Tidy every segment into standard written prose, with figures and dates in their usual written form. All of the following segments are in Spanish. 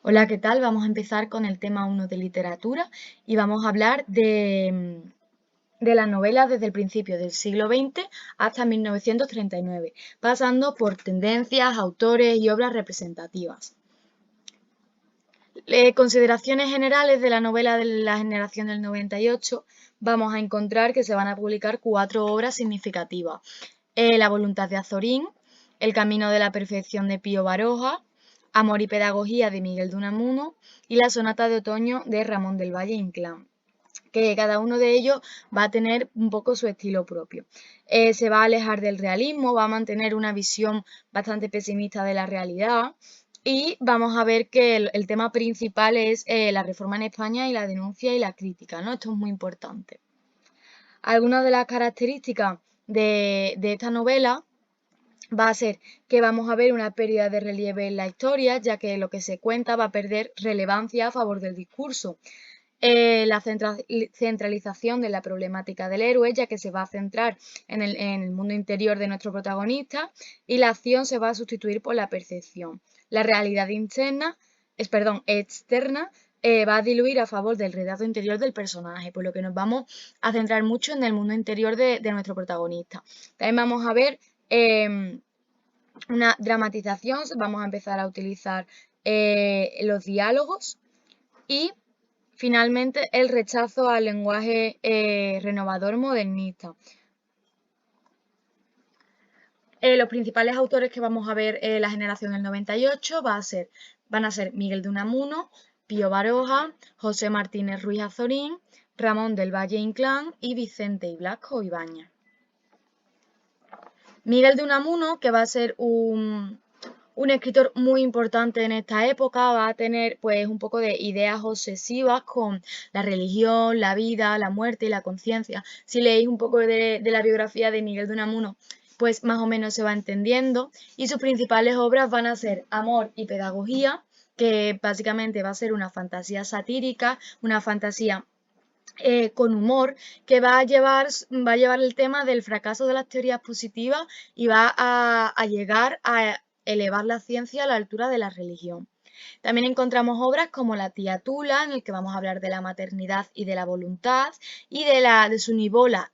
Hola, ¿qué tal? Vamos a empezar con el tema 1 de literatura y vamos a hablar de las novelas desde el principio del siglo XX hasta 1939, pasando por tendencias, autores y obras representativas. Consideraciones generales de la novela de la generación del 98, vamos a encontrar que se van a publicar 4 obras significativas. La voluntad de Azorín, El camino de la perfección de Pío Baroja, Amor y pedagogía de Miguel de Unamuno y la sonata de otoño de Ramón del Valle Inclán, que cada uno de ellos va a tener un poco su estilo propio. Se va a alejar del realismo, va a mantener una visión bastante pesimista de la realidad y vamos a ver que el tema principal es la reforma en España y la denuncia y la crítica, ¿no? Esto es muy importante. Algunas de las características de esta novela va a ser que vamos a ver una pérdida de relieve en la historia, ya que lo que se cuenta va a perder relevancia a favor del discurso. La centralización de la problemática del héroe, ya que se va a centrar en el mundo interior de nuestro protagonista, y la acción se va a sustituir por la percepción. La realidad externa va a diluir a favor del relato interior del personaje, por lo que nos vamos a centrar mucho en el mundo interior de nuestro protagonista. También vamos a ver una dramatización, vamos a empezar a utilizar los diálogos y finalmente el rechazo al lenguaje renovador modernista. Los principales autores que vamos a ver en la generación del 98 van a ser Miguel de Unamuno, Pío Baroja, José Martínez Ruiz Azorín, Ramón del Valle Inclán y Vicente y Blasco Ibáñez. Miguel de Unamuno, que va a ser un escritor muy importante en esta época, va a tener pues un poco de ideas obsesivas con la religión, la vida, la muerte y la conciencia. Si leéis un poco de la biografía de Miguel de Unamuno, pues más o menos se va entendiendo. Y sus principales obras van a ser Amor y pedagogía, que básicamente va a ser una fantasía satírica, una fantasía con humor, que va a llevar el tema del fracaso de las teorías positivas y va a llegar a elevar la ciencia a la altura de la religión. También encontramos obras como La tía Tula, en el que vamos a hablar de la maternidad y de la voluntad, y de su Niebla,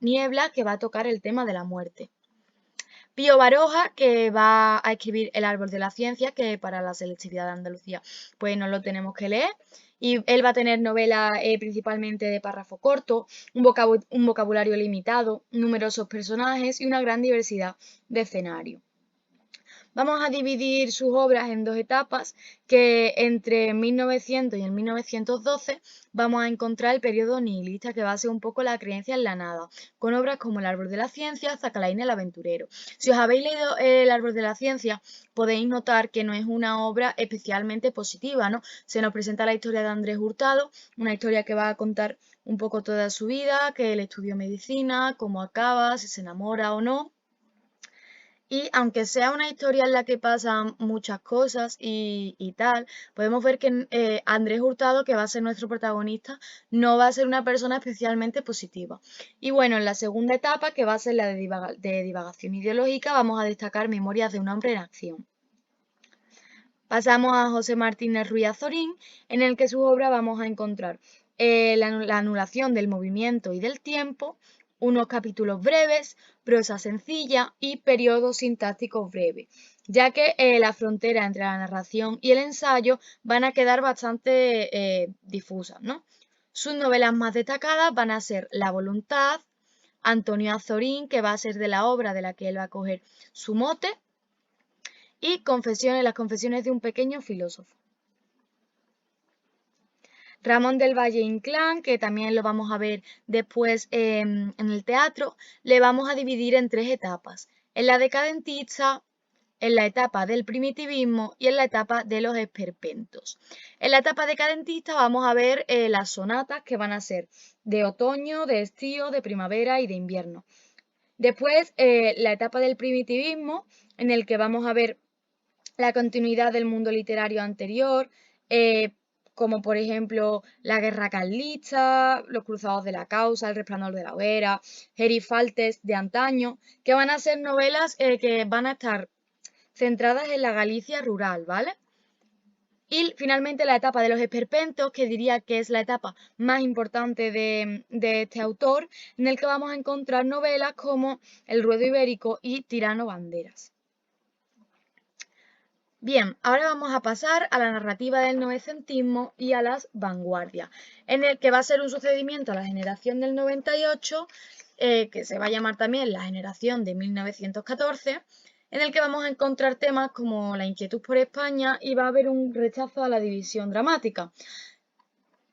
que va a tocar el tema de la muerte. Pío Baroja, que va a escribir El árbol de la ciencia, que para la selectividad de Andalucía pues no lo tenemos que leer. Y él va a tener novelas principalmente de párrafo corto, un vocabulario limitado, numerosos personajes y una gran diversidad de escenarios. Vamos a dividir sus obras en dos etapas, que entre 1900 y el 1912 vamos a encontrar el periodo nihilista, que va a ser un poco la creencia en la nada, con obras como El árbol de la ciencia, Zacalain el aventurero. Si os habéis leído El árbol de la ciencia, podéis notar que no es una obra especialmente positiva, ¿no? Se nos presenta la historia de Andrés Hurtado, una historia que va a contar un poco toda su vida, que él estudió medicina, cómo acaba, si se enamora o no. Y aunque sea una historia en la que pasan muchas cosas y tal, podemos ver que Andrés Hurtado, que va a ser nuestro protagonista, no va a ser una persona especialmente positiva. Y bueno, en la segunda etapa, que va a ser la de divagación ideológica, vamos a destacar Memorias de un hombre en acción. Pasamos a José Martínez Ruiz Azorín, en el que su obra vamos a encontrar la anulación del movimiento y del tiempo, unos capítulos breves, prosa sencilla y periodos sintácticos breves, ya que la frontera entre la narración y el ensayo van a quedar bastante difusas, ¿no? Sus novelas más destacadas van a ser La voluntad, Antonio Azorín, que va a ser de la obra de la que él va a coger su mote, y las confesiones de un pequeño filósofo. Ramón del Valle Inclán, que también lo vamos a ver después en el teatro, le vamos a dividir en tres etapas. En la decadentista, en la etapa del primitivismo y en la etapa de los esperpentos. En la etapa decadentista vamos a ver las sonatas, que van a ser de otoño, de estío, de primavera y de invierno. Después, la etapa del primitivismo, en el que vamos a ver la continuidad del mundo literario anterior, como por ejemplo La guerra carlista, Los cruzados de la causa, El resplandor de la hoguera, Gerifaltes de antaño, que van a ser novelas que van a estar centradas en la Galicia rural, ¿vale? Y finalmente la etapa de los esperpentos, que diría que es la etapa más importante de este autor, en el que vamos a encontrar novelas como El ruedo ibérico y Tirano Banderas. Bien, ahora vamos a pasar a la narrativa del novecentismo y a las vanguardias, en el que va a ser un sucedimiento a la generación del 98, que se va a llamar también la generación de 1914, en el que vamos a encontrar temas como la inquietud por España y va a haber un rechazo a la división dramática.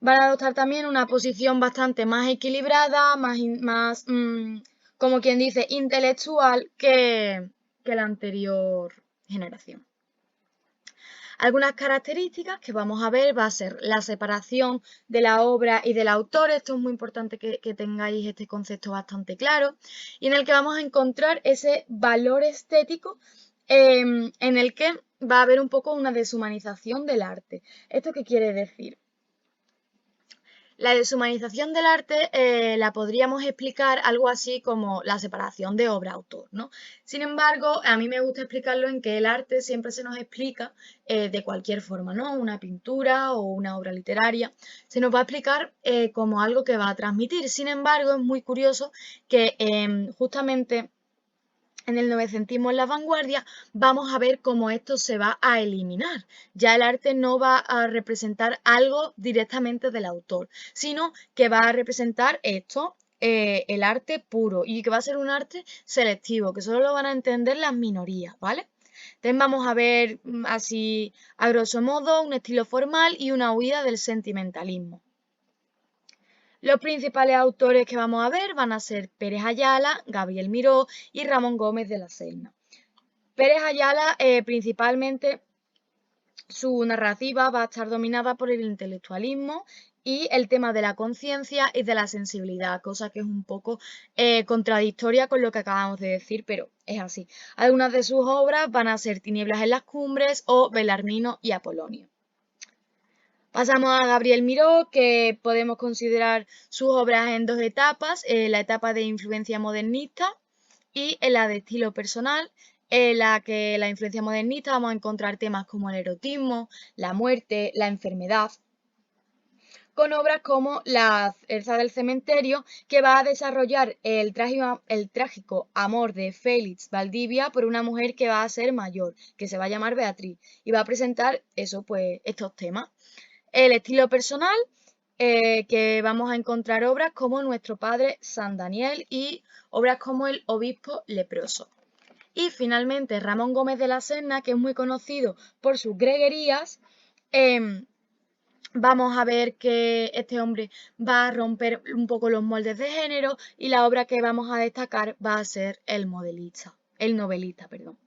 Van a adoptar también una posición bastante más equilibrada, más como quien dice, intelectual que la anterior generación. Algunas características que vamos a ver va a ser la separación de la obra y del autor. Esto es muy importante que tengáis este concepto bastante claro. Y en el que vamos a encontrar ese valor estético en el que va a haber un poco una deshumanización del arte. ¿Esto qué quiere decir? La deshumanización del arte la podríamos explicar algo así como la separación de obra-autor, ¿no? Sin embargo, a mí me gusta explicarlo en que el arte siempre se nos explica de cualquier forma, ¿no? Una pintura o una obra literaria se nos va a explicar como algo que va a transmitir. Sin embargo, es muy curioso que justamente en el novecentismo, en la vanguardia, vamos a ver cómo esto se va a eliminar. Ya el arte no va a representar algo directamente del autor, sino que va a representar esto, el arte puro, y que va a ser un arte selectivo, que solo lo van a entender las minorías, ¿vale? Entonces vamos a ver así, a grosso modo, un estilo formal y una huida del sentimentalismo. Los principales autores que vamos a ver van a ser Pérez Ayala, Gabriel Miró y Ramón Gómez de la Serna. Pérez Ayala, principalmente, su narrativa va a estar dominada por el intelectualismo y el tema de la conciencia y de la sensibilidad, cosa que es un poco contradictoria con lo que acabamos de decir, pero es así. Algunas de sus obras van a ser Tinieblas en las cumbres o Belarmino y Apolonio. Pasamos a Gabriel Miró, que podemos considerar sus obras en dos etapas, la etapa de influencia modernista y en la de estilo personal, en la que la influencia modernista vamos a encontrar temas como el erotismo, la muerte, la enfermedad, con obras como La Cerza del Cementerio, que va a desarrollar el trágico amor de Félix Valdivia por una mujer que va a ser mayor, que se va a llamar Beatriz, y va a presentar eso, pues, estos temas. El estilo personal, que vamos a encontrar obras como Nuestro Padre San Daniel y obras como El Obispo Leproso. Y finalmente Ramón Gómez de la Serna, que es muy conocido por sus greguerías, vamos a ver que este hombre va a romper un poco los moldes de género y la obra que vamos a destacar va a ser el novelista, perdón.